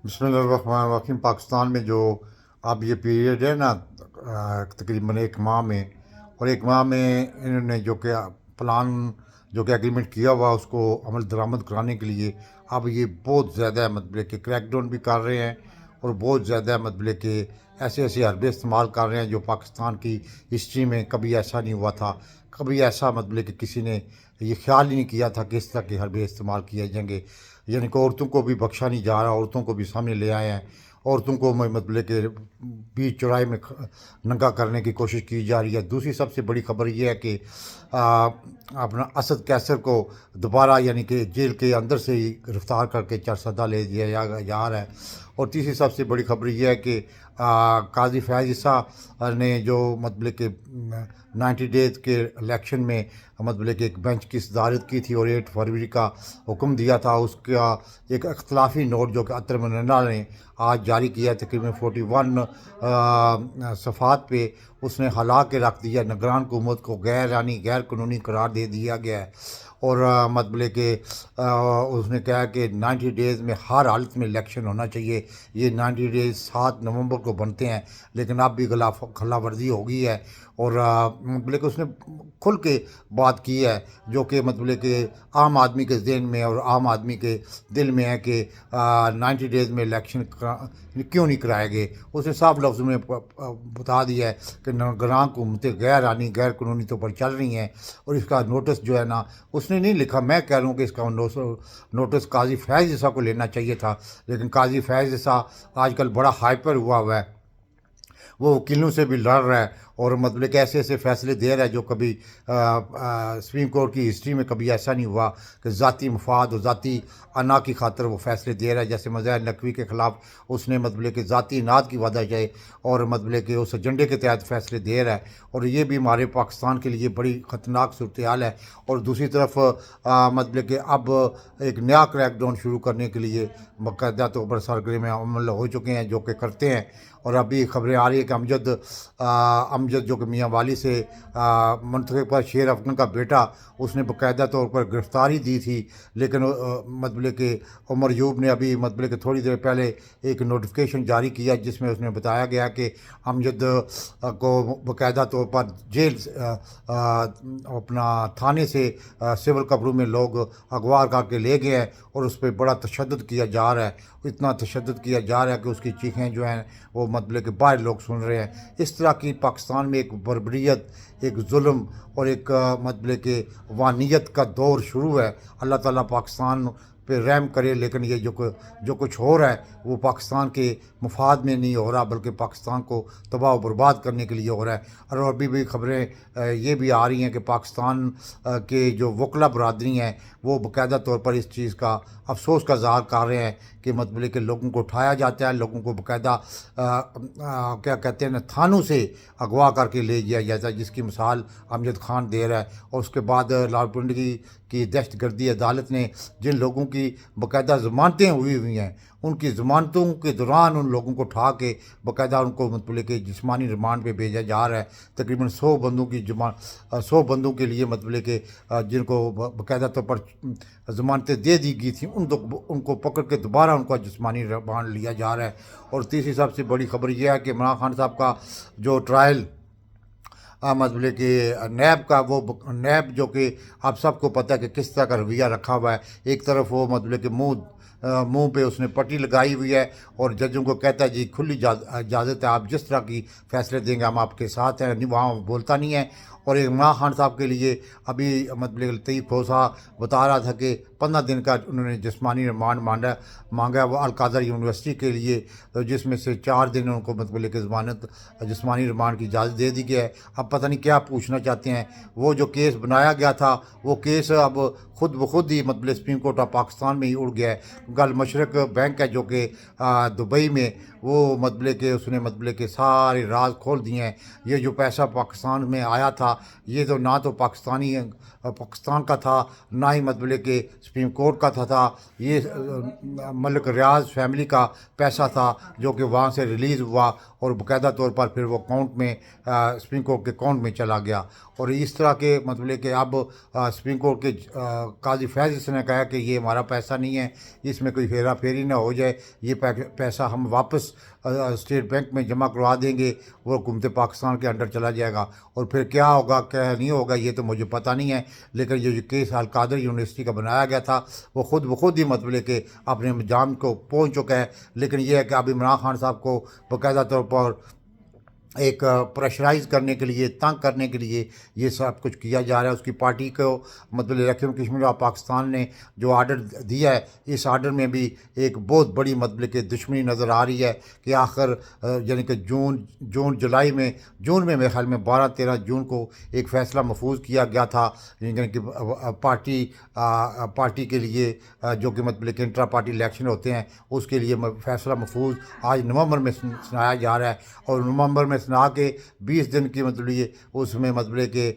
बिस्मिल्लाहिर्रहमानिर्रहीम। पाकिस्तान में जो अब ये पीरियड है ना, तकरीबन एक माह में, और एक माह में इन्होंने जो कि प्लान जो कि एग्रीमेंट किया हुआ उसको अमल दरामद कराने के लिए अब ये बहुत ज़्यादा मतलब कि क्रैकडाउन भी कर रहे हैं, और बहुत ज़्यादा मतलब कि ऐसे ऐसे हरबे इस्तेमाल कर रहे हैं जो पाकिस्तान की हिस्ट्री में कभी ऐसा नहीं हुआ था। कभी ऐसा मतलब कि किसी ने ये ख्याल ही नहीं किया था कि इस तरह के हरबे इस्तेमाल किए जाएंगे। यानी कि औरतों को भी बख्शा नहीं जा रहा, औरतों को भी सामने ले आए हैं। औरतों को मतलब कि बीच चौराहे में नंगा करने की कोशिश की जा रही है। दूसरी सबसे बड़ी खबर यह है कि अपना असद कैसर को दोबारा यानी कि जेल के अंदर से ही गिरफ़्तार करके चारसदा ले दिया जा रहा है। और तीसरी सबसे बड़ी खबर यह है कि काजी फैज़ ईसा ने जो मतलब कि 90 डेज़ के इलेक्शन में मतलब कि एक बेंच की सदारत की थी और 8 फरवरी का हुक्म दिया था, उसका एक अख्तलाफी नोट जो कि अतर मनन्ना ने आज जारी किया, तकरीबन 41 सफ़ात पे उसने हला के रख दिया। निगरान हुकूमत को गैर कानूनी करार दे दिया गया है। और मतलब कि उसने कहा कि 90 डेज़ में हर हालत में इलेक्शन होना चाहिए। ये 90 डेज़ 7 नवंबर को बनते हैं, लेकिन अब भी खिला वर्जी हो गई है। और मतलब कि उसने खुल के बात की है, जो कि मतलब कि आम आदमी के जहन में और आम आदमी के दिल में है कि 90 डेज़ में इलेक्शन क्यों नहीं कराए गए। उसने साफ लफ्ज़ों में बता दिया है कि निगरान हुकूमतें गैर कानूनी तौर पर चल रही हैं। और इसका नोटिस जो है ना, उसने नहीं लिखा, मैं कह रहा हूँ कि इसका नोटिस काजी फैज़ ईसा को लेना चाहिए था। लेकिन काजी फैज़ ईसा आजकल बड़ा हाइपर हुआ है, वो वकीलों से भी लड़ रहा है और मतलब कि ऐसे ऐसे फैसले दे रहा है जो कभी सुप्रीम कोर्ट की हिस्ट्री में कभी ऐसा नहीं हुआ कि ज़ाती मफाद और ज़ाती अना की खातर वो फैसले दे रहा है। जैसे मज़ाहिर नकवी के ख़िलाफ़ उसने मतलब कि ज़ाती इनाद की वजह से और मतलब कि उस एजेंडे के तहत फैसले दे रहा है, और ये भी हमारे पाकिस्तान के लिए बड़ी ख़तरनाक सूरत हाल है। और दूसरी तरफ मतलब कि अब एक नया क्रैकडाउन शुरू करने के लिए बाकायदा तौर पर सरगर्मियाँ अमल हो चुके हैं, जो कि करते हैं। और अभी खबरें आ रही है कि अमजद जो कि मियाँ वाली से मुंतखब शेर अफगन का बेटा, उसने बाकायदा तौर पर गिरफ़्तारी दी थी। लेकिन मतलब कि उमर यूब ने अभी मतलब कि थोड़ी देर पहले एक नोटिफिकेशन जारी किया जिसमें उसने बताया गया कि अमजद को बाकायदा तौर पर जेल अपना थाने से सिविल कबरू में लोग अगवा करके ले गए हैं, और उस पर बड़ा तशद्दुद किया जा रहा है। इतना तशद्दुद किया जा रहा है कि उसकी चीखें जो हैं वो मतलब कि बाहर लोग सुन रहे हैं। इस तरह की पाकिस्तान में एक बर्बरियत, एक जुल्म और एक मतलब कि वानियत का दौर शुरू है। अल्लाह ताला पाकिस्तान पे रहम करे, लेकिन ये जो कुछ हो रहा है वो पाकिस्तान के मफाद में नहीं हो रहा, बल्कि पाकिस्तान को तबाह व बर्बाद करने के लिए हो रहा है। और अभी भी खबरें ये भी आ रही हैं कि पाकिस्तान के जो वकला बरदरी हैं वो बाकायदा तौर पर इस चीज़ का अफसोस का इज़हार कर रहे हैं कि मतलब कि लोगों को उठाया जाता है, लोगों को बाकायदा क्या कहते हैं ना, थानों से अगवा करके ले जाया जाता है, जिसकी मिसाल अमजद खान दे रहा है। और उसके बाद रावलपिंडी की दहशतगर्दी अदालत ने जिन लोगों की बाकायदा ज़मानतें हुई हैं, उनकी ज़मानतों के दौरान उन लोगों को उठा के बाकायदा उनको मतलब कि जिस्मानी रिमांड पे भेजा जा रहा है। तकरीबन 100 बंदों की 100 बंदों के लिए मतलब कि जिनको बाकायदा तौर पर ज़मानतें दे दी गई थी, उनको पकड़ के दोबारा उनका जिस्मानी रिमांड लिया जा रहा है। और तीसरी सबसे बड़ी खबर यह है कि इमरान खान साहब का जो ट्रायल मतलब कि नैब का, वो नैब जो कि आप सबको पता है कि किस तरह का रवैया रखा हुआ है। एक तरफ वो मतलब कि मुंह पे उसने पट्टी लगाई हुई है और जजों को कहता है जी खुली इजाज़त है, आप जिस तरह की फैसले देंगे हम आपके साथ हैं, नहीं वहाँ बोलता नहीं है। और इमरान खान साहब के लिए अभी मतलब लतीफ़ खोसा बता रहा था कि 15 दिन का उन्होंने जिस्मानी रिमांड मांगा है वो अलकादर यूनिवर्सिटी के लिए, तो जिसमें से 4 दिन उनको मतलब कि ज़मानत जिस्मानी रिमांड की इजाज़त दे दी गई है। अब पता नहीं क्या पूछना चाहते हैं। वो जो केस बनाया गया था वो केस अब खुद ब खुद ही मतलब सुप्रीम कोर्ट ऑफ पाकिस्तान में ही उड़ गया है। गल मशरक बैंक है जो कि दुबई में, وہ مطلب کہ اس نے مطلب کہ سارے راز کھول دیے ہیں۔ یہ جو پیسہ پاکستان میں آیا تھا یہ تو نہ تو پاکستان کا تھا، نہ ہی مطلب کہ سپریم کورٹ کا تھا، یہ ملک ریاض فیملی کا پیسہ تھا جو کہ وہاں سے ریلیز ہوا اور باقاعدہ طور پر پھر وہ اکاؤنٹ میں سپریم کورٹ کے اکاؤنٹ میں چلا گیا۔ اور اس طرح کے مطلب کہ اب سپریم کورٹ کے قاضی فیض اس نے کہا کہ یہ ہمارا پیسہ نہیں ہے، اس میں کوئی ہیرا پھیری نہ ہو جائے، یہ پیسہ ہم واپس اسٹیٹ بینک میں جمع کروا دیں گے، وہ حکومت پاکستان کے انڈر چلا جائے گا۔ اور پھر کیا ہوگا کیا نہیں ہوگا یہ تو مجھے پتہ نہیں ہے، لیکن یہ جو کیس القادر یونیورسٹی کا بنایا گیا تھا وہ خود بخود ہی مطلب کہ اپنے انجام کو پہنچ چکا ہے۔ لیکن یہ ہے کہ اب عمران خان صاحب کو باقاعدہ طور پر ایک پریشرائز کرنے کے لیے، تنگ کرنے کے لیے یہ سب کچھ کیا جا رہا ہے۔ اس کی پارٹی کو مطلب الیکشن کشمیر آف پاکستان نے جو آرڈر دیا ہے، اس آرڈر میں بھی ایک بہت بڑی مطلب کہ دشمنی نظر آ رہی ہے کہ آخر یعنی کہ جون میں میرے خیال میں 12-13 جون کو ایک فیصلہ محفوظ کیا گیا تھا، یعنی کہ پارٹی کے لیے جو کہ مطلب کہ انٹرا پارٹی الیکشن ہوتے ہیں اس کے لیے فیصلہ محفوظ آج نومبر میں سنایا جا رہا ہے۔ اور نومبر میں سنا کے 20 دن کی مطلب یہ اس میں مطلب کہ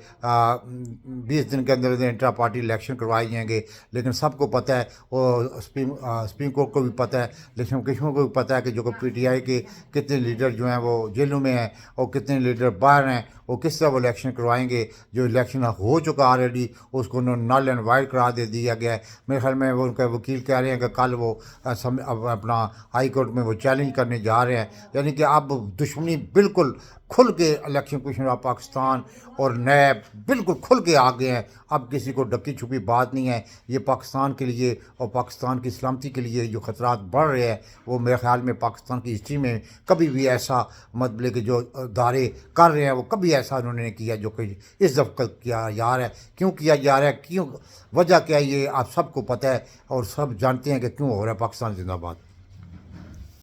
20 دن کے اندر انٹرا پارٹی الیکشن کروائے جائیں گے۔ لیکن سب کو پتہ ہے، اور سپریم کورٹ کو بھی پتہ ہے، الیکشن کشمیر کو بھی پتہ ہے کہ جو کہ پی ٹی آئی کے کتنے لیڈر جو ہیں وہ جیلوں میں ہیں اور کتنے لیڈر باہر ہیں، وہ کس طرح وہ الیکشن کروائیں گے۔ جو الیکشن ہو چکا آلریڈی اس کو انہوں نے نل اینڈ وائڈ کرا دیا گیا ہے۔ میرے خیال میں وہ ان کا وکیل کہہ رہے ہیں کہ کل وہ اپنا ہائی کورٹ میں وہ چیلنج کرنے جا رہے ہیں۔ یعنی کہ اب دشمنی بالکل کھل کے الیکشن کمیشن آف پاکستان اور نیب بالکل کھل کے آ گئے ہیں۔ اب کسی کو ڈکی چھپی بات نہیں ہے۔ یہ پاکستان کے لیے اور پاکستان کی سلامتی کے لیے جو خطرات بڑھ رہے ہیں وہ میرے خیال میں پاکستان کی ہسٹری میں کبھی بھی ایسا مطلب کہ جو ادارے کر رہے ہیں وہ کبھی ایسا انہوں نے کیا جو کہ اس دفعہ کیا جا رہا ہے۔ کیوں کیا جا رہا ہے، کیوں، وجہ کیا ہے، یہ آپ سب کو پتہ ہے اور سب جانتے ہیں کہ کیوں ہو رہا ہے۔ پاکستان زندہ باد۔